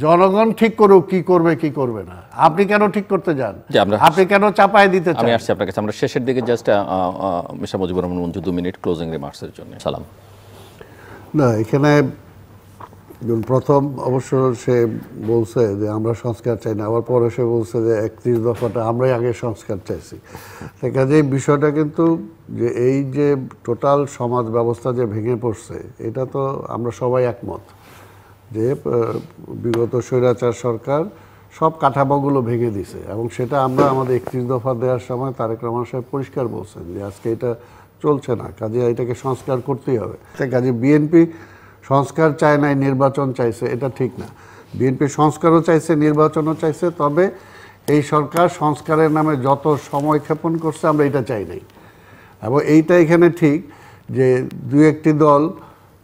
জনগণ ঠিক করুক কি করবে কি করবে না। আপনি কেন ঠিক করতে যান? আপনি কেন চাপায় দিতে চান? আমি আসছি আপনার কাছে। আমরা শেষের দিকে just mister Mujibur Rahman Manju 2 minute closing রিমার্কসের জন্য। সালাম। না, এখানে প্রথম অবশ্য সে বলছে যে আমরা সংস্কার চাই না, আবার পরে সে বলছে যে 31 দফাটা আমরাই আগে সংস্কার চাইছি। কাজে এই বিষয়টা কিন্তু যে এই যে টোটাল সমাজ ব্যবস্থা যে ভেঙে পড়ছে, এটা তো আমরা সবাই একমত যে বিগত স্বৈরাচার সরকার সব কাঠামোগুলো ভেঙে দিছে, এবং সেটা আমরা আমাদের 31 দফা দেওয়ার সময় তারেক রহমান সাহেব পরিষ্কার বলছেন যে আজকে এটা চলছে না, কাজে এটাকে সংস্কার করতেই হবে। কাজে বিএনপি সংস্কার চায় নাই, নির্বাচন চাইছে, এটা ঠিক না। বিএনপি সংস্কারও চাইছে, নির্বাচনও চাইছে, তবে এই সরকার সংস্কারের নামে যত সময় ক্ষেপণ করছে আমরা এটা চাই নাই। এবং এইটা এখানে ঠিক যে 2-1টি দল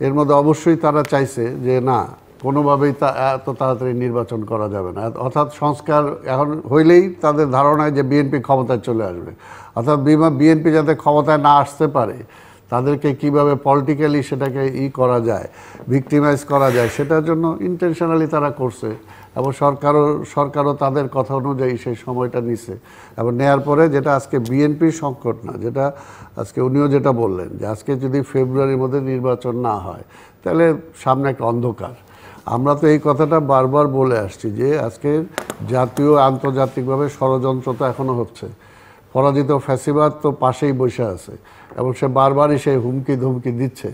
এর মধ্যে অবশ্যই তারা চাইছে যে না, কোনোভাবেই এত তাড়াতাড়ি নির্বাচন করা যাবে না, অর্থাৎ সংস্কার এখন হইলেই তাদের ধারণায় যে বিএনপি ক্ষমতায় চলে আসবে, অর্থাৎ বিএনপি যাতে ক্ষমতায় না আসতে পারে তাদেরকে কিভাবে পলিটিক্যালি সেটাকে করা যায়, ভিক্টিমাইজ করা যায়, সেটার জন্য ইন্টেনশনালি তারা করছে। এবং সরকারও তাদের কথা অনুযায়ী সেই সময়টা নিছে, এবং নেয়ার পরে যেটা আজকে বিএনপির সংকট না, যেটা আজকে উনিও যেটা বললেন যে আজকে যদি ফেব্রুয়ারির মধ্যে নির্বাচন না হয় তাহলে সামনে একটা অন্ধকার। আমরা তো এই কথাটা বারবার বলে আসছি যে আজকে জাতীয় আন্তর্জাতিকভাবে ষড়যন্ত্র তো এখনও হচ্ছে, পরাজিত ফ্যাসিবাদ তো পাশেই বসে আছে, এবং সে বারবারই সেই হুমকি ধুমকি দিচ্ছে,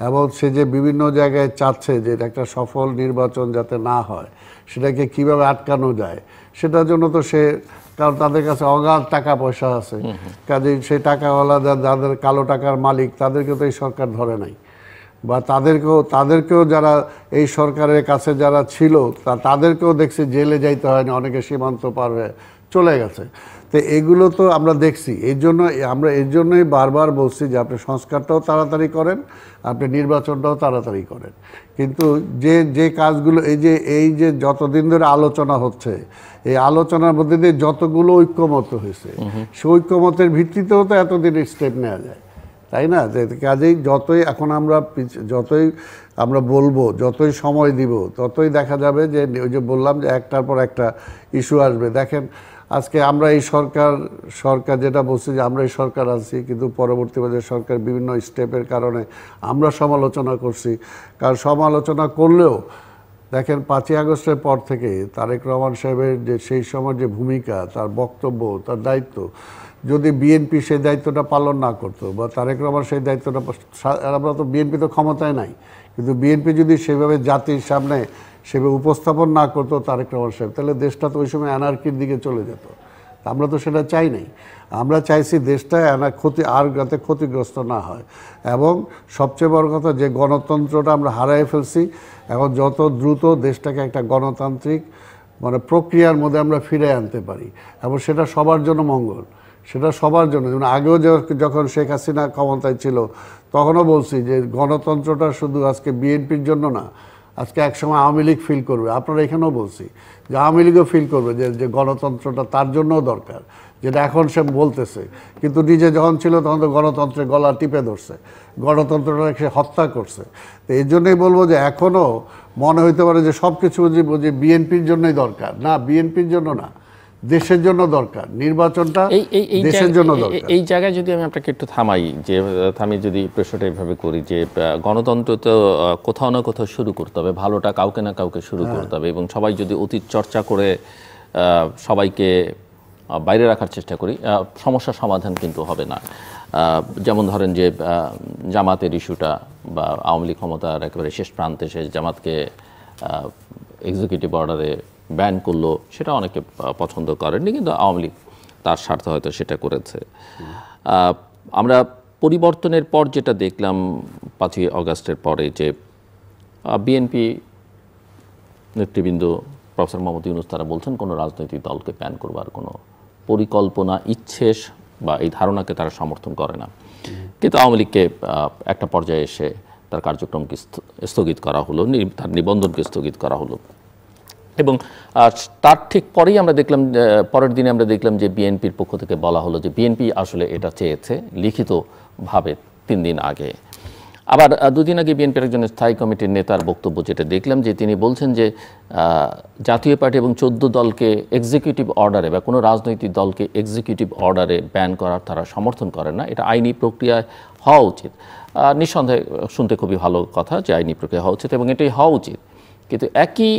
এবং সে যে বিভিন্ন জায়গায় চাচ্ছে যে একটা সফল নির্বাচন যাতে না হয় সেটাকে কিভাবে আটকানো যায়, সেটার জন্য তো সে, কারণ তাদের কাছে অগাধ টাকা পয়সা আছে, কাজেই সেই টাকাওয়ালা যাদের কালো টাকার মালিক তাদেরকে তো এই সরকার ধরে নাই, বা তাদেরকেও যারা এই সরকারের কাছে যারা ছিল তাদেরকেও দেখছি জেলে যাইতে হয়নি, অনেকে সীমান্ত পার হয়ে চলে গেছে। তো এগুলো তো আমরা দেখছি, আমরা এর জন্যই বারবার বলছি যে আপনি সংস্কারটাও তাড়াতাড়ি করেন, আপনি নির্বাচনটাও তাড়াতাড়ি করেন। কিন্তু যে কাজগুলো এই যে যতদিন ধরে আলোচনা হচ্ছে, এই আলোচনার মধ্যে দিয়ে যতগুলো ঐক্যমত হয়েছে, সেই ঐক্যমতের ভিত্তিতেও তো এতদিন স্টেপ নেওয়া যায়, তাই না? কাজেই যতই আমরা বলবো, যতই সময় দিব, ততই দেখা যাবে যে ওই যে বললাম যে একটার পর একটা ইস্যু আসবে। দেখেন আজকে আমরা এই সরকার যেটা বলছি যে আমরা এই সরকার আছি, কিন্তু পরবর্তী পর্যায়ে সরকার বিভিন্ন স্টেপের কারণে আমরা সমালোচনা করছি। কারণ সমালোচনা করলেও দেখেন 5ই আগস্টের পর থেকে তারেক রহমান সাহেবের যে সেই সময় যে ভূমিকা, তার বক্তব্য, তার দায়িত্ব, যদি বিএনপি সেই দায়িত্বটা পালন না করতো বা তারেক রহমান সেই দায়িত্বটা, আমরা তো বিএনপি তো ক্ষমতায় নাই, কিন্তু বিএনপি যদি সেভাবে জাতির সামনে সেভাবে উপস্থাপন না করতো তারেক রহমান সাহেব, তাহলে দেশটা তো ওই সময় অ্যানার্কির দিকে চলে যেত। আমরা তো সেটা চাই নাই। আমরা চাইছি দেশটা যাতে ক্ষতিগ্রস্ত না হয়, এবং সবচেয়ে বড় কথা যে গণতন্ত্রটা আমরা হারাই ফেলছি, এখন যত দ্রুত দেশটাকে একটা গণতান্ত্রিক প্রক্রিয়ার মধ্যে আমরা ফিরে আনতে পারি, এবং সেটা সবার জন্য মঙ্গল, সেটা সবার জন্য। যেমন আগেও যখন শেখ হাসিনা ক্ষমতায় ছিল তখনও বলছি যে গণতন্ত্রটা শুধু আজকে বিএনপির জন্য না, আজকে একসময় আওয়ামী লীগ ফিল করবে। আপনারা এখানেও বলছি যে আওয়ামী লীগও ফিল করবে যে গণতন্ত্রটা তার জন্যও দরকার, যেটা এখন সে বলতেছে। কিন্তু নিজে যখন ছিল তখন তো গণতন্ত্রের গলা টিপে ধরছে, গণতন্ত্রটাকে সে হত্যা করছে। তো এই জন্যই বলবো যে এখনও মনে হইতে পারে যে সব কিছু যে বিএনপির জন্যই দরকার, না, বিএনপির জন্য না, দেশের জন্য দরকার। নির্বাচনটা দেশের জন্য দরকার। এই জায়গায় যদি আমি আপনাকে একটু থামি যদি প্রশ্নটা এইভাবে করি যে গণতন্ত্র তো কোথাও না কোথাও শুরু করতে হবে, ভালোটা কাউকে না কাউকে শুরু করতে হবে, এবং সবাই যদি অতীত চর্চা করে সবাইকে বাইরে রাখার চেষ্টা করি, সমস্যার সমাধান কিন্তু হবে না। যেমন ধরেন যে জামাতের ইস্যুটা, বা আওয়ামী লীগ ক্ষমতার একেবারে শেষ প্রান্তে শেষ জামাতকে এক্সিকিউটিভ অর্ডারে ব্যান করলো, সেটা অনেকে পছন্দ করেননি, কিন্তু আওয়ামী লীগ তার স্বার্থে হয়তো সেটা করেছে। আমরা পরিবর্তনের পর যেটা দেখলাম 5ই আগস্টের পরে, যে বিএনপি নেতৃবৃন্দ প্রফেসর মোহাম্মদ ইউনূস তারা বলছেন কোনো রাজনৈতিক দলকে ব্যান করবার কোনো পরিকল্পনা, ইচ্ছে বা এই ধারণাকে তারা সমর্থন করে না। কিন্তু আওয়ামী লীগকে একটা পর্যায়ে এসে তার কার্যক্রমকে স্থগিত করা হলো, তার নিবন্ধনকে স্থগিত করা হলো, এবং তার ঠিক পরেই আমরা দেখলাম, পরের দিনে আমরা দেখলাম যে বিএনপির পক্ষ থেকে বলা হলো যে বিএনপি আসলে এটা চেয়েছে লিখিতভাবে 3 দিন আগে। আবার দুদিন আগে বিএনপির একজন স্থায়ী কমিটির নেতার বক্তব্য যেটা দেখলাম, যে তিনি বলছেন যে জাতীয় পার্টি এবং 14 দলকে এক্সিকিউটিভ অর্ডারে বা কোনো রাজনৈতিক দলকে এক্সিকিউটিভ অর্ডারে ব্যান করার তারা সমর্থন করেন না, এটা আইনি প্রক্রিয়ায় হওয়া উচিত। নিঃসন্দেহে শুনতে খুবই ভালো কথা যে আইনি প্রক্রিয়া হওয়া উচিত এবং এটাই হওয়া উচিত। কিন্তু একই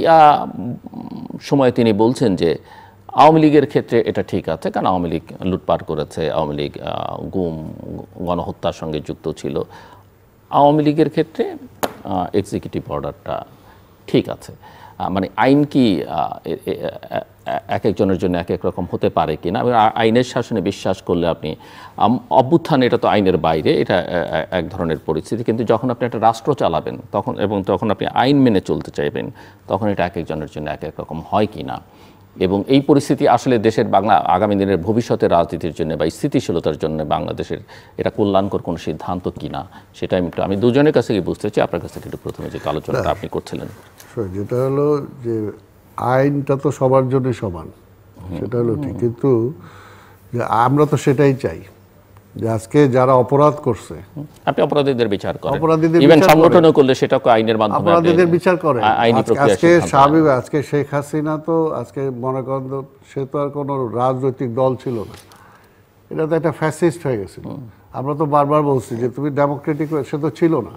সময়ে তিনি বলছেন যে আওয়ামী লীগের ক্ষেত্রে এটা ঠিক আছে, কারণ আওয়ামী লীগ লুটপাট করেছে, আওয়ামী লীগ গুম গণহত্যার সঙ্গে যুক্ত ছিল, আওয়ামী লীগের ক্ষেত্রে এক্সিকিউটিভ অর্ডারটা ঠিক আছে। মানে আইন কি এক একজনের জন্য এক এক রকম হতে পারে কি না? আইনের শাসনে বিশ্বাস করলে আপনি অভ্যুত্থান, এটা তো আইনের বাইরে, এটা এক ধরনের পরিস্থিতি, কিন্তু যখন আপনি একটা রাষ্ট্র চালাবেন তখন আপনি আইন মেনে চলতে চাইবেন, তখন এটা এক একজনের জন্য এক এক রকম হয় কি না। এবং এই পরিস্থিতি আসলে দেশের আগামী দিনের ভবিষ্যতের রাজনীতির জন্য বা স্থিতিশীলতার জন্য বাংলাদেশের এটা কল্যাণকর কোনো সিদ্ধান্ত কিনা, সেটা আমি দুজনের কাছে গিয়ে বুঝতে চাই। আপনার কাছ থেকে একটু প্রথমে যে আলোচনাটা আপনি করছিলেন, যেটা হলো যে আইনটা তো সবার জন্য সমান, সেটা হলো ঠিক, কিন্তু যে আমরা তো সেটাই চাই যে আজকে যারা অপরাধ করছে, আপনি অপরাধীদের বিচার করেন, অপরাধীদের ইভেন সংগঠনও করলে সেটাকে আইনের মাধ্যমে অপরাধীদের বিচার করে। আইনি প্রক্রিয়া আজকে স্বাভাবিক, আজকে শেখ হাসিনা তো আজকে মনে করেন সে তো আর কোনো রাজনৈতিক দল ছিল না, এটা তো একটা ফ্যাসিস্ট হয়ে গেছিল। আমরা তো বারবার বলছি যে তুমি ডেমোক্রেটিক, সে তো ছিল না।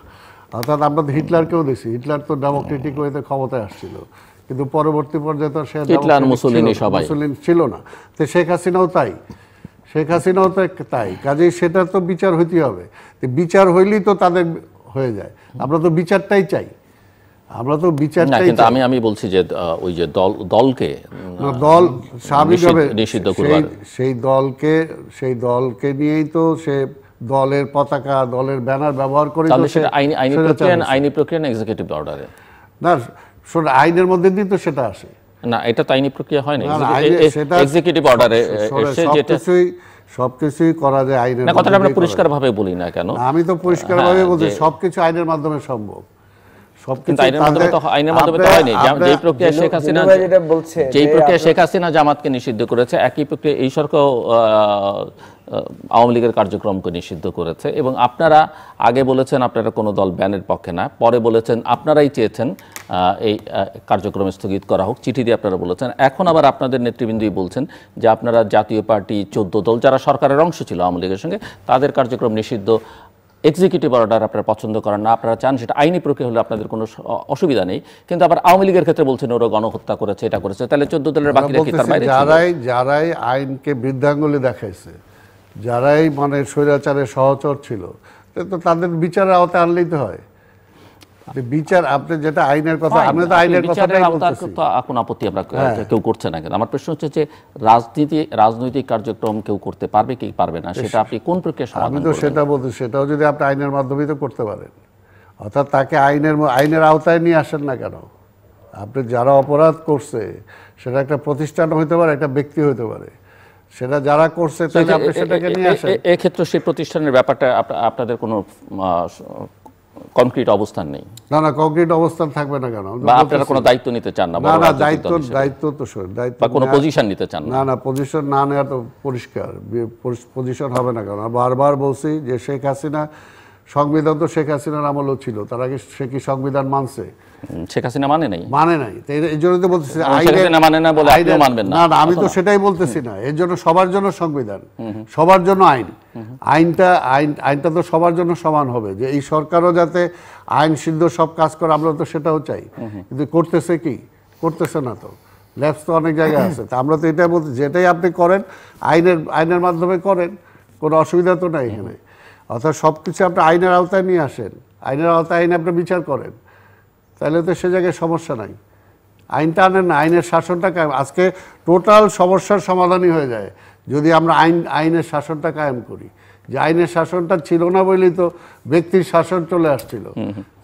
অর্থাৎ আমরা তো হিটলারকেও দেখছি, হিটলার তো ডেমোক্রেটিক ওয়েতে ক্ষমতায় আসছিল, কিন্তু পরবর্তী পর্যায়ে তো সে মুসলিম ছিল না। তো শেখ হাসিনাও তাই, শেখ হাসিনাও তো তাই। কাজেই সেটা তো বিচার হইতে হবে, বিচার হইলেই তো তাদের হয়ে যায়। আমরা তো বিচারটাই চাই, আমরা তো বিচারটাই। কিন্তু আমি বলছি যে ওই যে দলকে দল স্বাভাবিকভাবে নিষিদ্ধ করবার, সেই দলকে নিয়েই তো সে দলের পতাকা, দলের ব্যানার ব্যবহার করে, সেটা আইনি প্রক্রিয়া না এক্সিকিউটিভ অর্ডারে না, আইনের মধ্যে দিয়ে তো সেটা আসে না, এটা তো আইনি প্রক্রিয়া হয় না, এক্সিকিউটিভ অর্ডারে এসে যেটা সবকিছুই করা যায় আইনের। না, কথাটা আমরা পরিষ্কারভাবে বলি না কেন? আমি তো পরিষ্কারভাবে বলছি সবকিছু আইনের মাধ্যমে সম্ভব। কিন্তু আইনের মাধ্যমে তো হয়নি। যেই প্রক্রিয়া শেখ হাসিনা জামাতকে নিষিদ্ধ করেছে, একই প্রক্রিয়া এই সরকার আওয়ামী লীগের কার্যক্রমকে নিষিদ্ধ করেছে। এবং আপনারা আগে বলেছেন আপনারা কোনো দল ব্যানের পক্ষে না, পরে বলেছেন আপনারাই চেয়েছেন এই কার্যক্রম স্থগিত করা হোক, চিঠি দিয়ে আপনারা বলেছেন। এখন আবার আপনাদের নেতৃবৃন্দই বলছেন যে আপনারা জাতীয় পার্টি 14 দল যারা সরকারের অংশ ছিল আওয়ামী লীগের সঙ্গে, তাদের কার্যক্রম নিষিদ্ধ, এক্সিকিউটিভ অর্ডার আপনারা পছন্দ করেন না, আপনারা চান সেটা আইনি প্রক্রিয়া হলে আপনাদের কোনো অসুবিধা নেই। কিন্তু আবার আওয়ামী লীগের ক্ষেত্রে বলছেন ওরা গণহত্যা করেছে, এটা করেছে, তাহলে 14 দলের বাকিরা কি তার বাইরে? যারাই আইনকে বৃদ্ধাঙ্গুলি দেখাইছে, যারাই মানে স্বৈরাচারের সহচর ছিল, তো তাদের বিচারের আওতায় আনলেই তো হয়। বিচার আপনি যেটা আইনের কথা, আমি তো আইনের কথাটাই বলতেছি, কোনো আপত্তি আমরা কেউ করছে না। কিন্তু আমার প্রশ্ন হচ্ছে যে রাজনৈতিক কার্যক্রম কেউ করতে পারবে কি পারবে না, সেটা আপনি কোন প্রক্রিয়া সমাধান করবেন? আমি তো সেটা বলছি, সেটাও যদি আপনি আইনের মাধ্যমে তো করতে পারেন। অর্থাৎ তাকে আইনের আওতায় নিয়ে আসেন না কেন? আপনি যারা অপরাধ করছে, সেটা একটা প্রতিষ্ঠান হইতে পারে, একটা ব্যক্তি হইতে পারে, সেটা যারা করছে তাহলে আপনি সেটাকে নিয়ে আসেন। এক্ষেত্রে সেই প্রতিষ্ঠানের ব্যাপারটা আপনাদের কোনো কনক্রিট অবস্থান নেই? না, কনক্রিট অবস্থান থাকবে না কেন? আপনারা কোনো দায়িত্ব নিতে চান না? না, দায়িত্ব তো দায়িত্ব বা কোনো পজিশন নিতে চান না? না, পজিশন না নেওয়া তো পরিষ্কার, পজিশন হবে না কেন? বারবার বলছি যে শেখ হাসিনা, সংবিধান তো শেখ হাসিনার আমলও ছিল, তার আগে সে কি সংবিধান মানছে? শেখ হাসিনা মানে নাই। এই জন্য তো বলতেছি না, আমি তো সেটাই বলতেছি না। এর জন্য সবার জন্য সংবিধান, সবার জন্য আইনটা তো সবার জন্য সমান হবে, যে এই সরকারও যাতে আইন সিদ্ধ সব কাজ করে, আমরা তো সেটাও চাই। কিন্তু করতেছে না তো, ল্যাপস তো অনেক জায়গায় আছে। তা আমরা তো এটাই বলতে, যেটাই আপনি করেন আইনের মাধ্যমে করেন, কোনো অসুবিধা তো নাই এখানে। অর্থাৎ সব কিছু আপনি আইনের আওতায় নিয়ে আসেন, আইনের আওতায় আপনি বিচার করেন, তাহলে তো সে জায়গায় সমস্যা নাই। আইনটা আনেন না, আইনের শাসনটা কায়েম। আজকে টোটাল সমস্যার সমাধানই হয়ে যায় যদি আমরা আইনের শাসনটা কায়েম করি। যে আইনের শাসনটা ছিল না বলেই তো ব্যক্তির শাসন চলে আসছিল,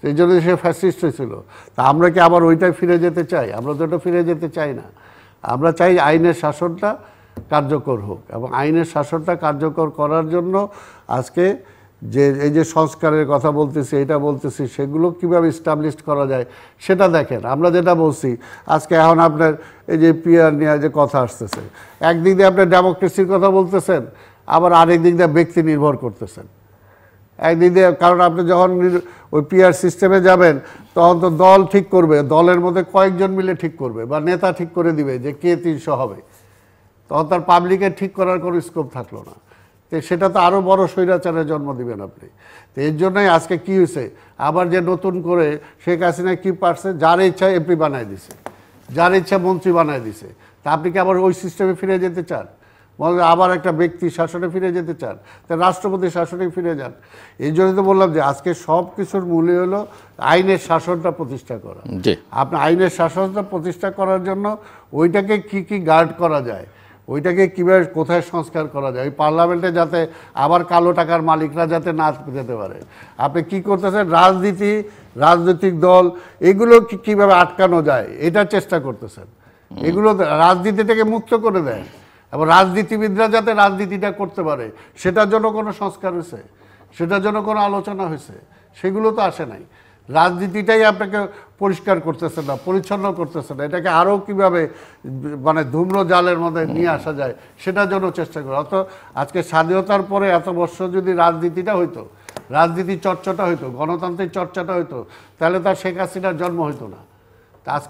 সেই জন্য সে ফ্যাসিস্ট হয়েছিল। তা আমরা কি আবার ওইটাই ফিরে যেতে চাই? আমরা তো ওটা ফিরে যেতে চাই না। আমরা চাই আইনের শাসনটা কার্যকর হোক, এবং আইনের শাসনটা কার্যকর করার জন্য আজকে এই যে সংস্কারের কথা বলতেছি, এটা বলতেছি, সেগুলো কীভাবে এস্টাবলিশ করা যায় সেটা দেখেন। আমরা যেটা বলছি আজকে, এখন আপনার এই যে পিআর নিয়ে যে কথা আসতেছে, একদিক দিয়ে আপনার ডেমোক্রেসির কথা বলতেছেন, আবার আরেক দিক দিয়ে ব্যক্তি নির্ভর করতেছেন। একদিকে কারণ আপনি যখন ওই পিআর সিস্টেমে যাবেন তখন তো দল ঠিক করবে, দলের মধ্যে কয়েকজন মিলে ঠিক করবে বা নেতা ঠিক করে দিবে যে কে 300 হবে, তখন তার পাবলিকের ঠিক করার কোনো স্কোপ থাকলো না। তো সেটা তো আরও বড় স্বৈরাচারের জন্ম দিবেন আপনি। তো এর জন্যই আজকে কী হয়েছে, আবার যে নতুন করে শেখ হাসিনা কী পারছে, যার ইচ্ছা এমপি বানায় দিছে, যার ইচ্ছা মন্ত্রী বানায় দিছে। তা আপনি কি আবার ওই সিস্টেমে ফিরে যেতে চান? বলে আবার একটা ব্যক্তি শাসনে ফিরে যেতে চান, তা রাষ্ট্রপতি শাসনে ফিরে যান। এই জন্য তো বললাম যে আজকে সব কিছুর মূলে হলো আইনের শাসনটা প্রতিষ্ঠা করা। আপনি আইনের শাসনটা প্রতিষ্ঠা করার জন্য ওইটাকে কি গার্ড করা যায়, ওইটাকে কীভাবে কোথায় সংস্কার করা যায়, ওই পার্লামেন্টে যাতে আবার কালো টাকার মালিকরা যাতে না যেতে পারে। আপনি কি করতেছেন, রাজনৈতিক দল এগুলো কীভাবে আটকানো যায় এটার চেষ্টা করতেছেন। এগুলো রাজনীতিটাকে মুক্ত করে দেয় এবং রাজনীতিবিদরা যাতে রাজনীতিটা করতে পারে সেটার জন্য কোনো সংস্কার হয়েছে, সেটার জন্য কোনো আলোচনা হয়েছে, সেগুলো তো আসে নাই। রাজনীতিটাই আপনাকে পরিষ্কার করতেছে না, পরিচ্ছন্ন করতেছে না, এটাকে আরও কীভাবে মানে ধূম্র জালের মধ্যে নিয়ে আসা যায় সেটার জন্য চেষ্টা করে। অত আজকে স্বাধীনতার পরে এত বছর যদি রাজনীতিটা হইতো, রাজনীতির চর্চাটা হইতো, গণতান্ত্রিক চর্চাটা হইতো, তাহলে তার শেখ হাসিনার জন্ম হইতো না।